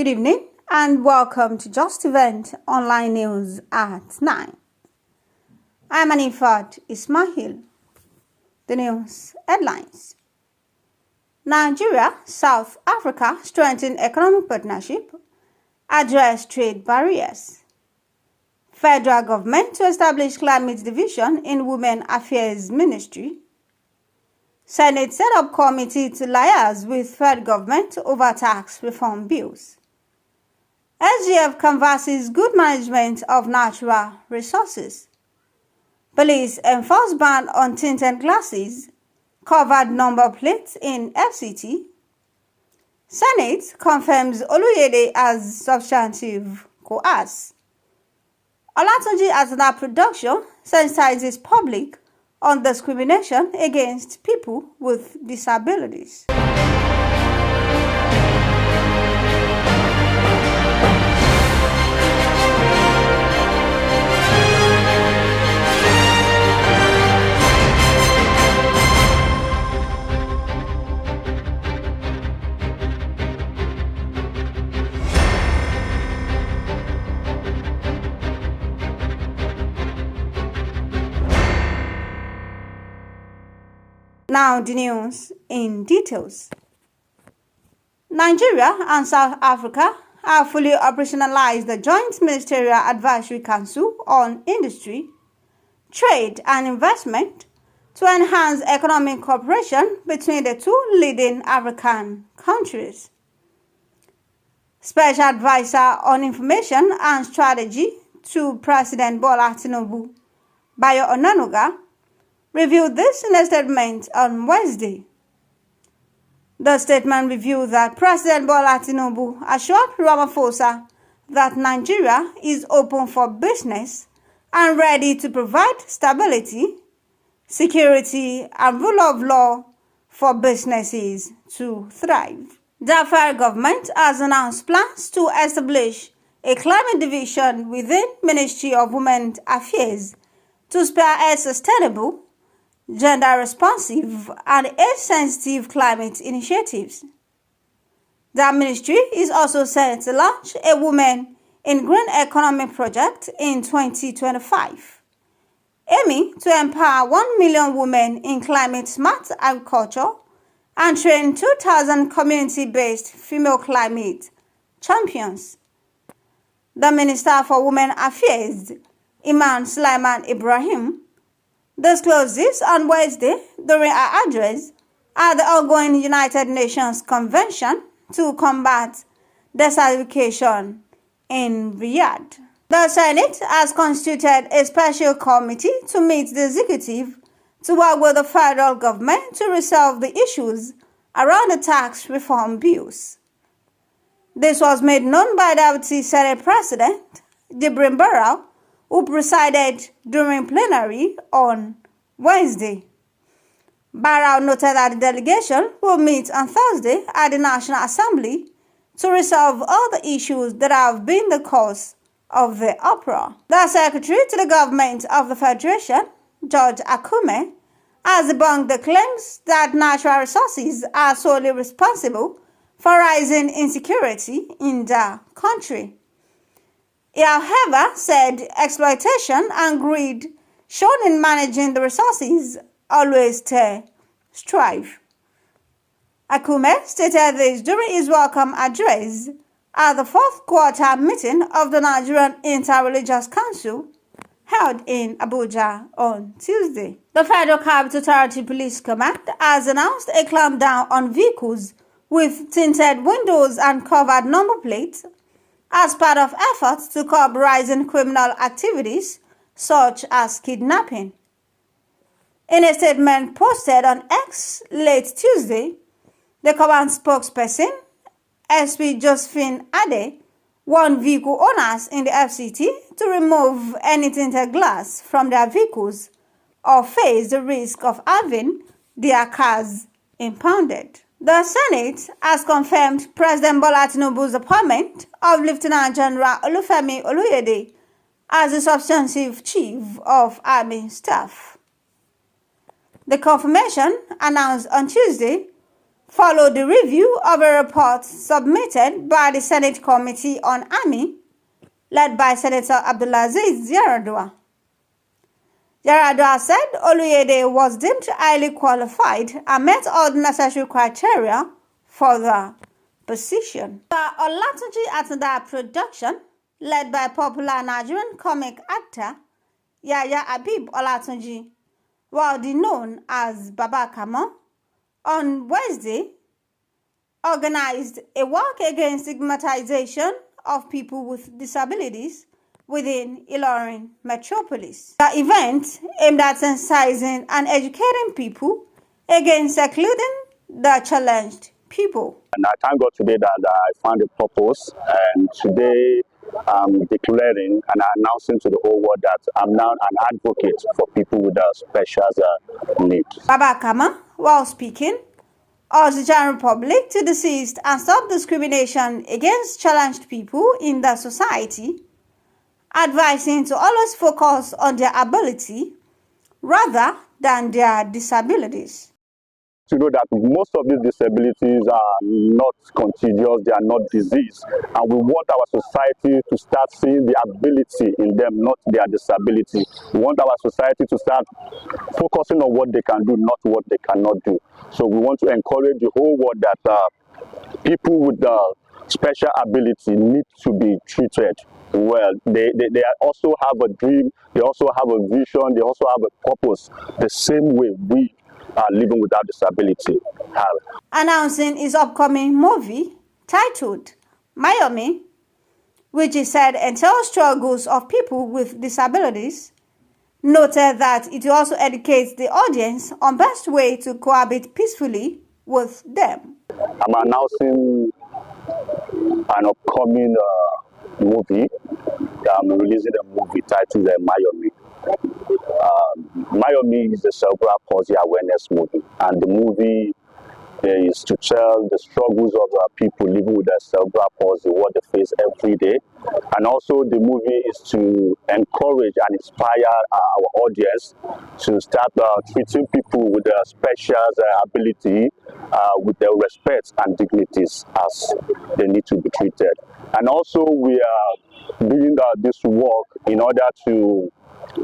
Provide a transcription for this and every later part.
Good evening and welcome to Justeventonline News at 9. I'm Anifat Ismail. The news headlines. Nigeria, South Africa strengthen economic partnership, address trade barriers. Federal government to establish climate division in Women Affairs Ministry. Senate set up committee to liaise with federal government over tax reform bills. SGF canvasses good management of natural resources. Police enforce ban on tinted glasses, covered number plates in FCT. Senate confirms Oluyede as substantive COAS. Olatunji Atanda production sensitizes public on discrimination against people with disabilities. Now the news in details. Nigeria and South Africa have fully operationalized the Joint Ministerial Advisory Council on Industry, Trade and Investment to enhance economic cooperation between the two leading African countries. Special Advisor on Information and Strategy to President Bola Tinubu, Bayo Onanuga, reviewed this in a statement on Wednesday. The statement revealed that President Bola Tinubu assured Ramaphosa that Nigeria is open for business and ready to provide stability, security, and rule of law for businesses to thrive. The federal government has announced plans to establish a climate division within Ministry of Women Affairs to spearhead sustainable, gender-responsive and age-sensitive climate initiatives. The ministry is also set to launch a Women in Green Economy project in 2025, aiming to empower 1 million women in climate-smart agriculture and train 2,000 community-based female climate champions. The Minister for Women Affairs, Iman Sulaiman Ibrahim, disclosed this on Wednesday during her address at the ongoing United Nations Convention to Combat Desertification in Riyadh. The Senate has constituted a special committee to meet the executive to work with the federal government to resolve the issues around the tax reform bills. This was made known by Deputy Senate President Jibrin Barrow, who presided during plenary on Wednesday. Barrow noted that the delegation will meet on Thursday at the National Assembly to resolve all the issues that have been the cause of the uproar. The Secretary to the Government of the Federation, George Akume, has debunked the claims that natural resources are solely responsible for rising insecurity in the country. He, however, said exploitation and greed shown in managing the resources always strive. Akume stated this during his welcome address at the fourth quarter meeting of the Nigerian Interreligious Council held in Abuja on Tuesday. The Federal Capital Territory Police Command has announced a clampdown on vehicles with tinted windows and covered number plates as part of efforts to curb rising criminal activities such as kidnapping. In a statement posted on X late Tuesday, the command spokesperson, SP Josephine Ade, warned vehicle owners in the FCT to remove any tinted glass from their vehicles or face the risk of having their cars impounded. The Senate has confirmed President Bola Tinubu's appointment of Lieutenant General Olufemi Oluyede as the substantive Chief of Army Staff. The confirmation, announced on Tuesday, followed the review of a report submitted by the Senate Committee on Army, led by Senator Abdulaziz Yaradua. Yaradua said Oluyede was deemed highly qualified and met all the necessary criteria for the position. The Olatunji Atanda production, led by popular Nigerian comic actor Yaya Habib Olatunji, widely known as Baba Kamo, on Wednesday organized a walk against stigmatization of people with disabilities within Ilorin metropolis. The event aimed at sensitizing and educating people against excluding the challenged people. And I thank God today that I found a purpose, and today I'm declaring and announcing to the whole world that I'm now an advocate for people with special needs. Baba Kama, while speaking, urged the general public to desist and stop discrimination against challenged people in the society, advising to always focus on their ability rather than their disabilities. To know that most of these disabilities are not contagious, they are not disease, and we want our society to start seeing the ability in them, not their disability. We want our society to start focusing on what they can do, not what they cannot do. So we want to encourage the whole world that people with special ability need to be treated well. They also have a dream, they also have a vision, they also have a purpose, the same way we living without disability have. Announcing his upcoming movie titled Miami, which he said entails struggles of people with disabilities, noted that it also educates the audience on best way to cohabit peacefully with them. I'm announcing an upcoming movie. I'm releasing a movie titled Miami. Miami is a cerebral palsy awareness movie, and the movie is to tell the struggles of people living with cerebral palsy, what they face every day, and also the movie is to encourage and inspire our audience to start treating people with special ability with their respect and dignities as they need to be treated. And also we are doing this work in order to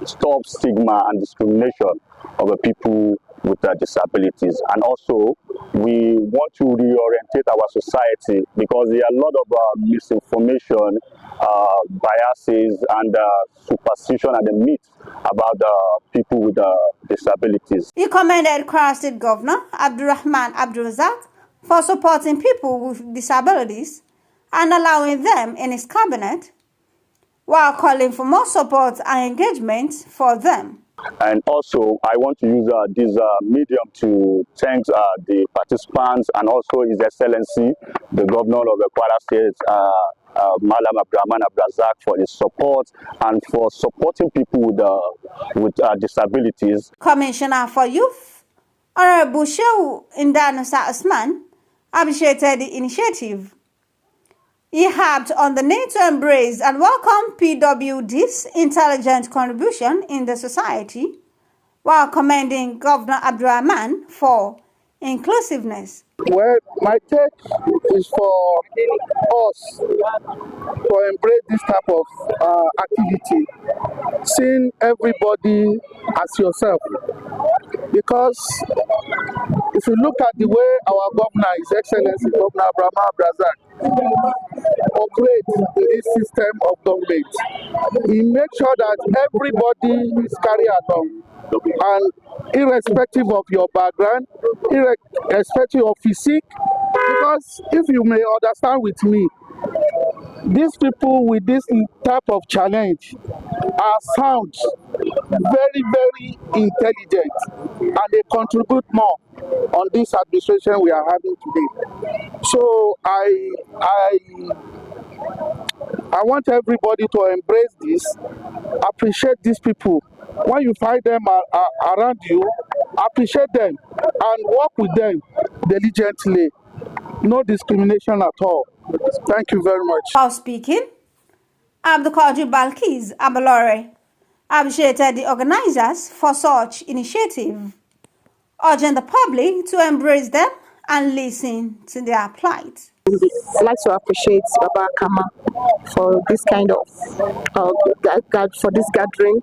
stop stigma and discrimination of the people with disabilities. And also we want to reorientate our society because there are a lot of misinformation, biases and superstition and the myth about people with disabilities. He commended Kwara State Governor Abdulrahman Abdulrazak for supporting people with disabilities and allowing them in his cabinet, while calling for more support and engagement for them. And also, I want to use this medium to thank the participants and also His Excellency, the Governor of the Kwara State, Malam Abdulrahman Abdulrazak, for his support and for supporting people with disabilities. Commissioner for Youth, Honorable Shehu Indanusa Usman, appreciated the initiative. He harped on the need to embrace and welcome PWD's intelligent contribution in the society, while commending Governor Abdulrahman for inclusiveness. Well, my take is for us to embrace this type of activity, seeing everybody as yourself. Because if you look at the way our governor, His Excellency Governor Abdulrahman Abdulrazak, operates in this system of government, he makes sure that everybody is carried along, and irrespective of your background, irrespective of physique, because if you may understand with me, these people with this type of challenge are sound, very, very intelligent, and they contribute more on this administration we are having today. So I want everybody to embrace this, appreciate these people. When you find them around you, appreciate them and work with them diligently. No discrimination at all. Thank you very much. While speaking, Abdulkadir Balkis Abalore appreciated the organizers for such initiative, urging the public to embrace them and listen to their plight. I'd like to appreciate Baba Kama for this kind of for this gathering,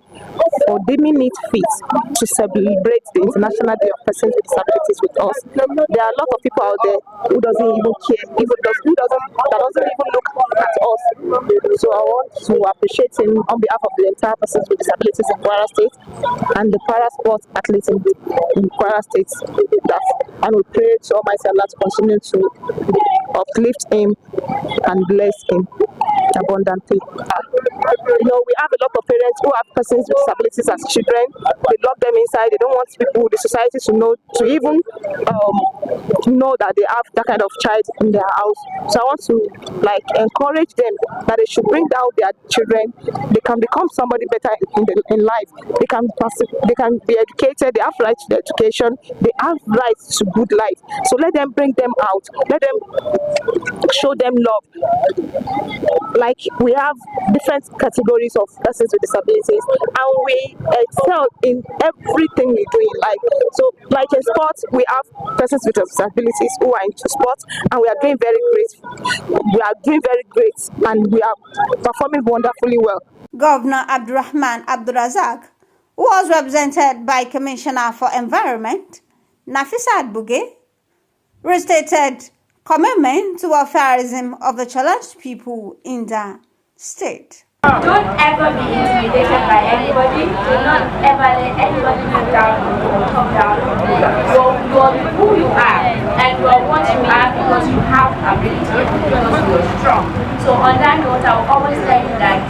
for deeming it fit to celebrate the International Day of Persons with Disabilities with us. There are a lot of people out there who doesn't even care, that doesn't even look at us. So I want to appreciate him on behalf of the entire Persons with Disabilities in Kwara State and the para sports athletes in Kwara State. And we pray to Almighty Allah to continue to uplift him and bless him abundantly. We have a lot of parents who have persons with disabilities as children. They lock them inside. They don't want people, the society, to even know that they have that kind of child in their house. So I want to encourage them that they should bring down their children. They can become somebody better in life. They can be educated. They have rights to education. They have rights to good life. So let them bring them out. Let them show them love. Like, we have different categories of persons with disabilities, and we excel in everything we do in life. So, like in sports, we have persons with disabilities who are into sports, and we are doing very great. We are doing very great, and we are performing wonderfully well. Governor Abdurrahman Abdurazak, who was represented by Commissioner for Environment, Nafisat Buge, restated commitment to welfareism of the challenged people in the state. Don't ever be intimidated by anybody. Do not ever let anybody look down on you or talk down on you. You're who you are, and you're what you are because you have ability and because you're strong. So on that note, I'll always tell you that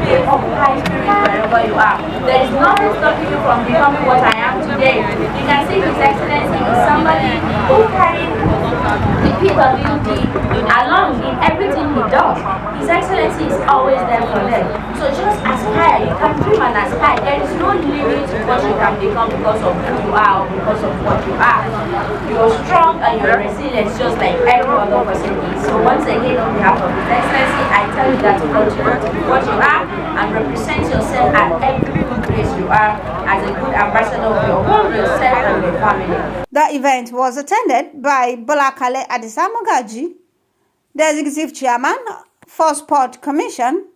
they occupy spirit wherever you are. There is nothing stopping you from becoming what I am today. You can see His Excellency is somebody who carries the PWD along in everything he does. His Excellency is always there for them. So just aspire. You can dream and aspire. There is no limit to what you can become because of who you are or because of what you are. You're strong and you're resilient just like every other person is. So once again, on behalf of His Excellency, I tell you that to continue to be what you are and represent yourself at every good place you are as a good ambassador of your home, yourself and your family. The event was attended by Bolakale Adisa Mogaji, the Executive Chairman for Sport Commission,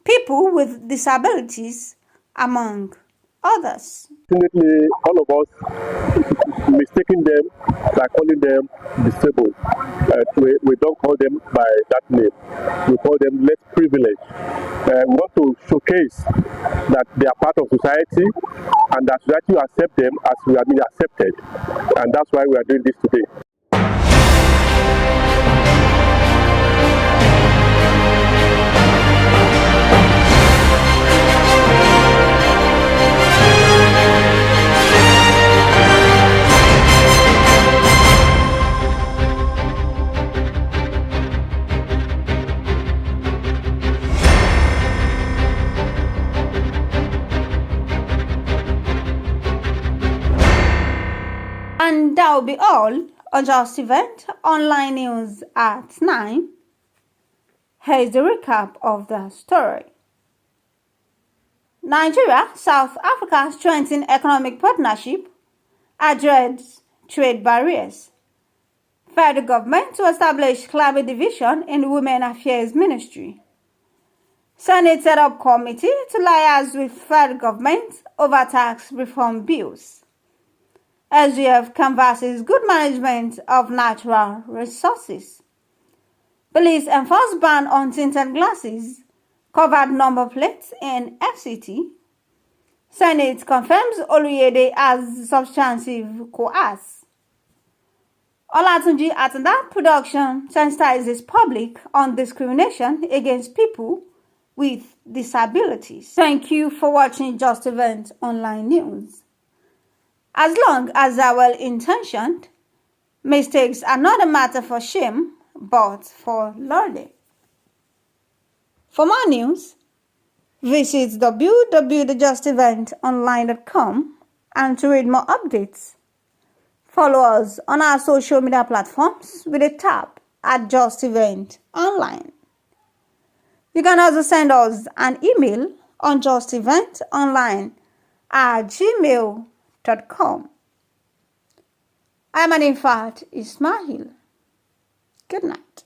People with Disabilities, among others. Definitely, all of us mistaking them by calling them disabled. We don't call them by that name. We call them less privileged. We want to showcase that they are part of society and that society will accept them as we have been accepted. And that's why we are doing this today. And that will be all on Justeventonline News at 9. Here's the recap of the story. Nigeria, South Africa strengthen economic partnership, address trade barriers. Federal government to establish climate division in Women Affairs Ministry. Senate set up committee to liaise with federal government over tax reform bills. SGF canvasses good management of natural resources. Police enforce ban on tinted glasses, covered number plates in FCT. Senate confirms Oluyede as substantive COAS. Olatunji Atanda production sensitizes public on discrimination against people with disabilities. Thank you for watching Justeventonline News. As long as they are well-intentioned, mistakes are not a matter for shame, but for learning. For more news, visit www.justeventonline.com, and to read more updates, follow us on our social media platforms with a tap at Justeventonline. You can also send us an email on justeventonline@gmail.com. I'm Anifat Ismail. Good night.